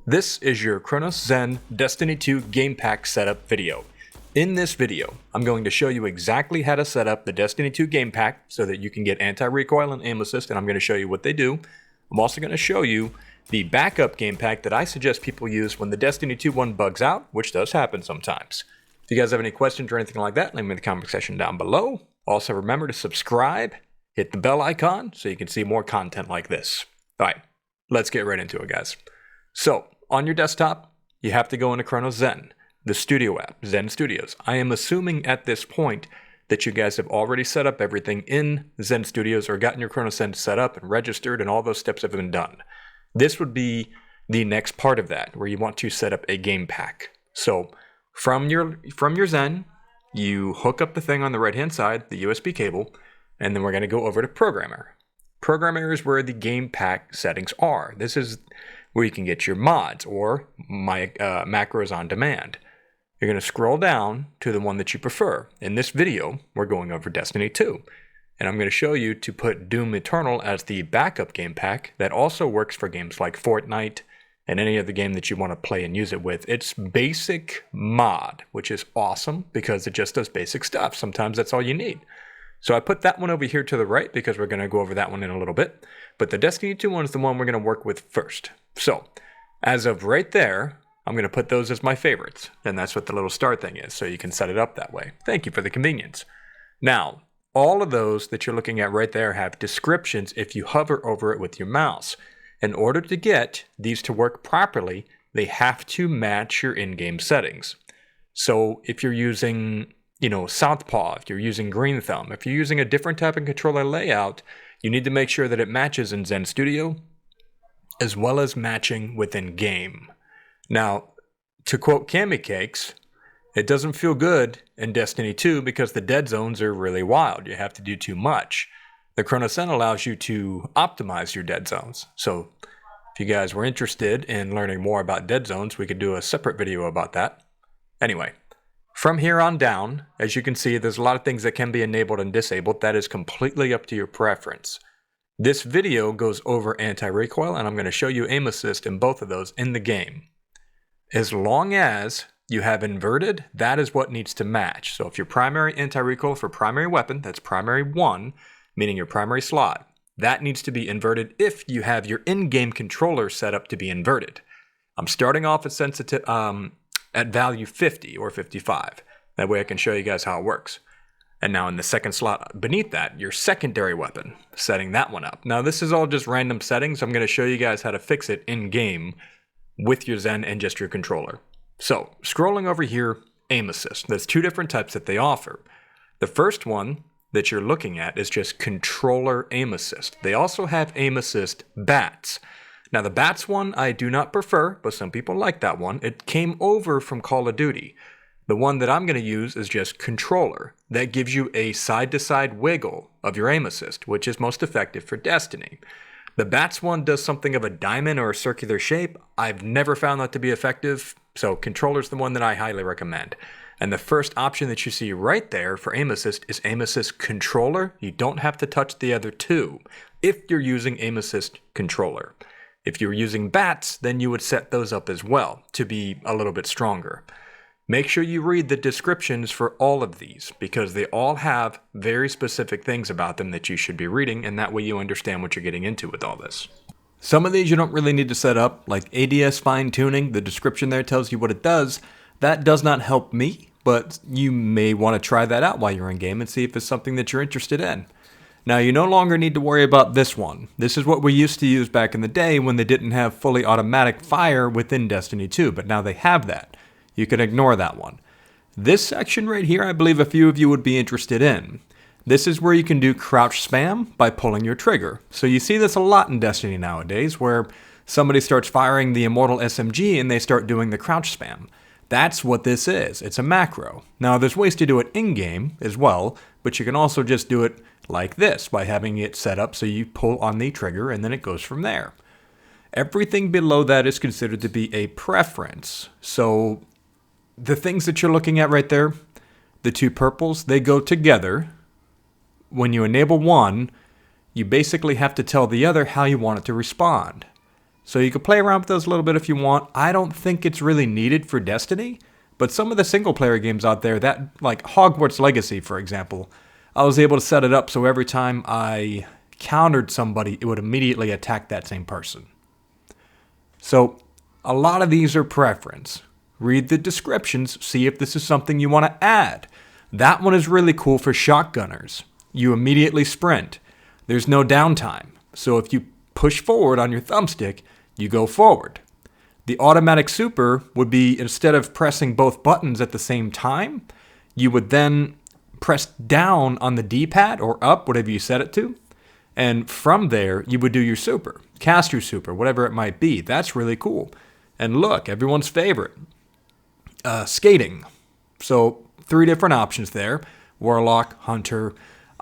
This is your Cronus Zen Destiny 2 game pack setup video. In this video, I'm going to show you exactly how to set up the Destiny 2 game pack so that you can get anti-recoil and aim assist, and I'm going to show you what they do. I'm also going to show you the backup game pack that I suggest people use when the Destiny 2 one bugs out, which does happen sometimes. If you guys have any questions or anything like that, leave me in the comment section down below. Also remember to subscribe, hit the bell icon so you can see more content like this. Alright, let's get right into it, guys. So, on your desktop, you have to go into Cronus Zen, the studio app, Zen Studios. I am assuming at this point that you guys have already set up everything in Zen Studios or gotten your Cronus Zen set up and registered and all those steps have been done. This would be the next part of that, where you want to set up a game pack. So, from your Zen, you hook up the thing on the right-hand side, the USB cable, and then we're going to go over to Programmer. Programmer is where the game pack settings are. This is where you can get your mods or my macros on demand. You're going to scroll down to the one that you prefer. In this video, we're going over Destiny 2. And I'm going to show you to put Doom Eternal as the backup game pack that also works for games like Fortnite and any other game that you want to play and use it with. It's basic mod, which is awesome because it just does basic stuff. Sometimes that's all you need. So I put that one over here to the right because we're going to go over that one in a little bit. But the Destiny 2 one is the one we're going to work with first. So, as of right there, I'm going to put those as my favorites. And that's what the little star thing is, so you can set it up that way. Thank you for the convenience. Now, all of those that you're looking at right there have descriptions if you hover over it with your mouse. In order to get these to work properly, they have to match your in-game settings. So, if you're using Southpaw, if you're using Green Thumb, if you're using a different type of controller layout, you need to make sure that it matches in Zen Studio, as well as matching within game. Now, to quote Cammy Cakes, it doesn't feel good in Destiny 2 because the dead zones are really wild. You have to do too much. The Cronus Zen allows you to optimize your dead zones. So, if you guys were interested in learning more about dead zones, we could do a separate video about that. Anyway. From here on down, as you can see, there's a lot of things that can be enabled and disabled. That is completely up to your preference. This video goes over anti-recoil, and I'm going to show you aim assist in both of those in the game. As long as you have inverted, that is what needs to match. So if your primary anti-recoil for primary weapon, that's primary 1, meaning your primary slot, that needs to be inverted if you have your in-game controller set up to be inverted. I'm starting off at value 50 or 55. That way I can show you guys how it works. And now in the second slot beneath that, your secondary weapon, setting that one up. Now this is all just random settings. I'm going to show you guys how to fix it in game with your Zen and just your controller. So scrolling over here, aim assist. There's two different types that they offer. The first one that you're looking at is just controller aim assist. They also have aim assist bats. Now the bats one I do not prefer, but some people like that one. It came over from Call of Duty. The one that I'm going to use is just controller. That gives you a side-to-side wiggle of your aim assist, which is most effective for Destiny. The bats one does something of a diamond or a circular shape. I've never found that to be effective, so controller's the one that I highly recommend. And the first option that you see right there for aim assist is aim assist controller. You don't have to touch the other two if you're using aim assist controller. If you were using bats, then you would set those up as well to be a little bit stronger. Make sure you read the descriptions for all of these because they all have very specific things about them that you should be reading, and that way you understand what you're getting into with all this. Some of these you don't really need to set up, like ADS fine-tuning. The description there tells you what it does. That does not help me, but you may want to try that out while you're in game and see if it's something that you're interested in. Now, you no longer need to worry about this one. This is what we used to use back in the day when they didn't have fully automatic fire within Destiny 2, but now they have that. You can ignore that one. This section right here, I believe a few of you would be interested in. This is where you can do crouch spam by pulling your trigger. So you see this a lot in Destiny nowadays, where somebody starts firing the Immortal SMG and they start doing the crouch spam. That's what this is. It's a macro. Now, there's ways to do it in-game as well, but you can also just do it like this by having it set up so you pull on the trigger and then it goes from there. Everything below that is considered to be a preference. So the things that you're looking at right there, the two purples, they go together. When you enable one, you basically have to tell the other how you want it to respond. So you can play around with those a little bit if you want. I don't think it's really needed for Destiny, but some of the single player games out there, that like Hogwarts Legacy, for example, I was able to set it up so every time I countered somebody, it would immediately attack that same person. So a lot of these are preference. Read the descriptions, see if this is something you want to add. That one is really cool for shotgunners. You immediately sprint. There's no downtime. So if you push forward on your thumbstick, you go forward. The automatic super would be, instead of pressing both buttons at the same time, you would then press down on the D-pad or up, whatever you set it to. And from there, you would do your super, cast your super, whatever it might be. That's really cool. And look, everyone's favorite. Skating. So 3 different options there. Warlock, Hunter.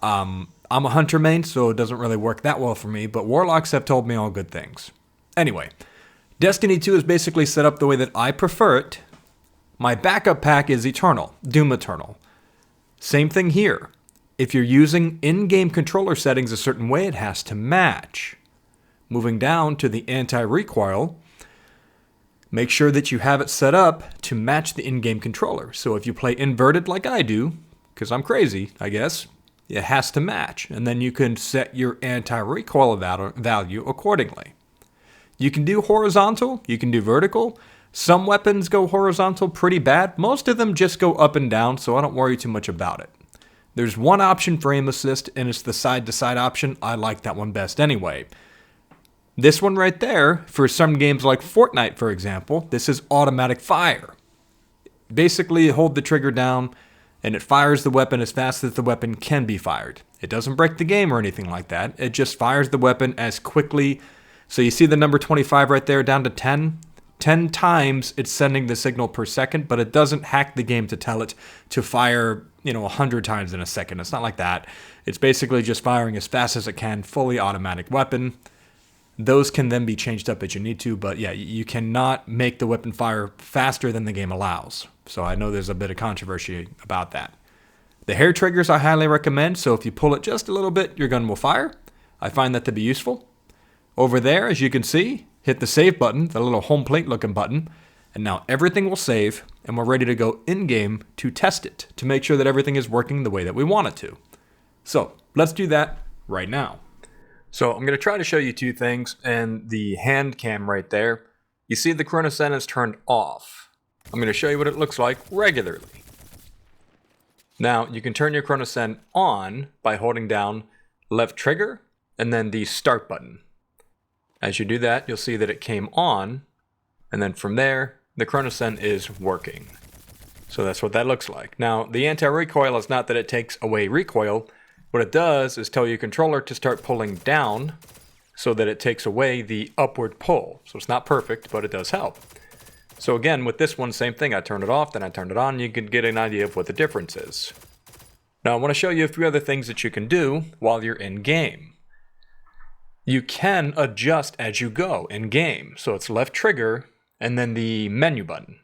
I'm a Hunter main, so it doesn't really work that well for me, but Warlocks have told me all good things. Anyway, Destiny 2 is basically set up the way that I prefer it. My backup pack is Eternal, Doom Eternal. Same thing here. If you're using in-game controller settings a certain way, it has to match. Moving down to the Anti-recoil, make sure that you have it set up to match the in-game controller. So if you play inverted like I do, because I'm crazy, I guess, it has to match. And then you can set your anti-recoil value accordingly. You can do horizontal, you can do vertical. Some weapons go horizontal pretty bad. Most of them just go up and down, so I don't worry too much about it. There's one option for aim assist, and it's the side-to-side option. I like that one best anyway. This one right there, for some games like Fortnite, for example, this is automatic fire. Basically, you hold the trigger down, and it fires the weapon as fast as the weapon can be fired. It doesn't break the game or anything like that. It just fires the weapon as quickly. So you see the number 25 right there down to 10? 10 times it's sending the signal per second, but it doesn't hack the game to tell it to fire, 100 times in a second. It's not like that. It's basically just firing as fast as it can, fully automatic weapon. Those can then be changed up as you need to, but yeah, you cannot make the weapon fire faster than the game allows. So I know there's a bit of controversy about that. The hair triggers I highly recommend, so if you pull it just a little bit, your gun will fire. I find that to be useful. Over there, as you can see, hit the save button, the little home plate looking button, and now everything will save, and we're ready to go in-game to test it, to make sure that everything is working the way that we want it to. So let's do that right now. So I'm going to try to show you 2 things, and the hand cam right there, you see the Cronus Zen is turned off. I'm going to show you what it looks like regularly. Now, you can turn your Cronus Zen on by holding down left trigger and then the start button. As you do that, you'll see that it came on, and then from there, the Cronus Zen is working. So that's what that looks like. Now, the anti-recoil is not that it takes away recoil. What it does is tell your controller to start pulling down so that it takes away the upward pull. So it's not perfect, but it does help. So again, with this one, same thing. I turned it off, then I turned it on. You can get an idea of what the difference is. Now, I want to show you a few other things that you can do while you're in game. You can adjust as you go in game. So it's left trigger and then the menu button.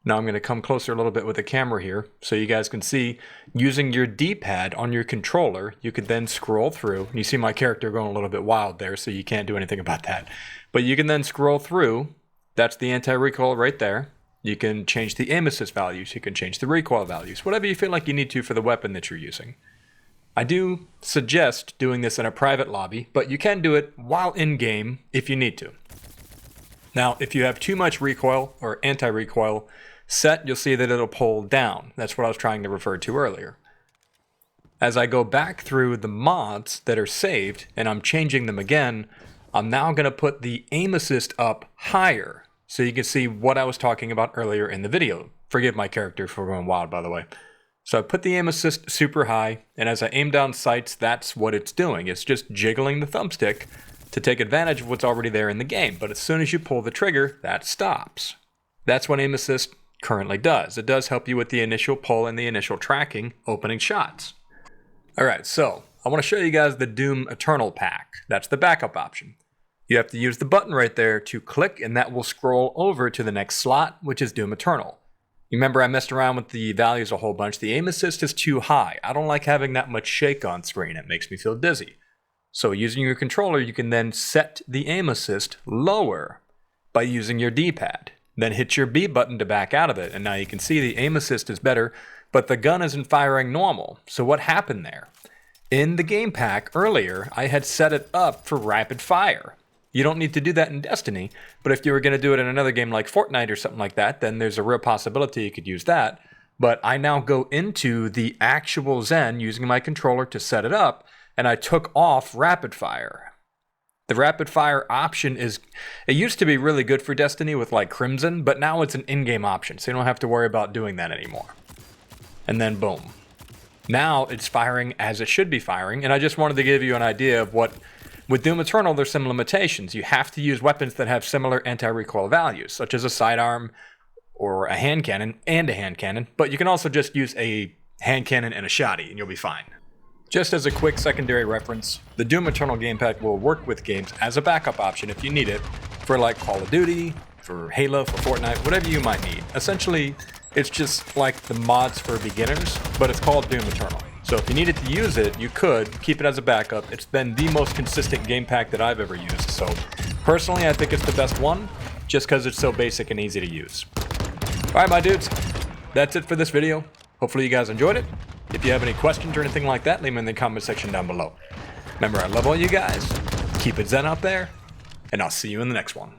Now I'm going to come closer a little bit with the camera here so you guys can see, using your D-pad on your controller, you could then scroll through. You see my character going a little bit wild there, so you can't do anything about that. But you can then scroll through. That's the anti-recoil right there. You can change the aim assist values. You can change the recoil values, whatever you feel like you need to for the weapon that you're using. I do suggest doing this in a private lobby, but you can do it while in-game if you need to. Now, if you have too much recoil or anti-recoil set, you'll see that it'll pull down. That's what I was trying to refer to earlier. As I go back through the mods that are saved and I'm changing them again, I'm now going to put the aim assist up higher so you can see what I was talking about earlier in the video. Forgive my character for going wild, by the way. So I put the aim assist super high, and as I aim down sights, that's what it's doing. It's just jiggling the thumbstick to take advantage of what's already there in the game. But as soon as you pull the trigger, that stops. That's what aim assist currently does. It does help you with the initial pull and the initial tracking, opening shots. Alright, so I want to show you guys the Doom Eternal pack. That's the backup option. You have to use the button right there to click, and that will scroll over to the next slot, which is Doom Eternal. You remember I messed around with the values a whole bunch. The aim assist is too high. I don't like having that much shake on screen. It makes me feel dizzy. So using your controller, you can then set the aim assist lower by using your D-pad. Then hit your B button to back out of it, and now you can see the aim assist is better, but the gun isn't firing normal. So what happened there? In the game pack earlier, I had set it up for rapid fire. You don't need to do that in Destiny, but if you were going to do it in another game like Fortnite or something like that, then there's a real possibility you could use that. But I now go into the actual Zen using my controller to set it up, and I took off rapid fire. The rapid fire option it used to be really good for Destiny with like Crimson, but now it's an in-game option, so you don't have to worry about doing that anymore. And then boom. Now it's firing as it should be firing, and I just wanted to give you an idea of what, with Doom Eternal, there's some limitations. You have to use weapons that have similar anti-recoil values, such as a sidearm or a hand cannon and a hand cannon, but you can also just use a hand cannon and a shotty, and you'll be fine. Just as a quick secondary reference, the Doom Eternal game pack will work with games as a backup option if you need it, for like Call of Duty, for Halo, for Fortnite, whatever you might need. Essentially, it's just like the mods for beginners, but it's called Doom Eternal. So if you needed to use it, you could keep it as a backup. It's been the most consistent game pack that I've ever used. So personally, I think it's the best one, just because it's so basic and easy to use. All right, my dudes, that's it for this video. Hopefully you guys enjoyed it. If you have any questions or anything like that, leave them in the comment section down below. Remember, I love all you guys. Keep it Zen out there, and I'll see you in the next one.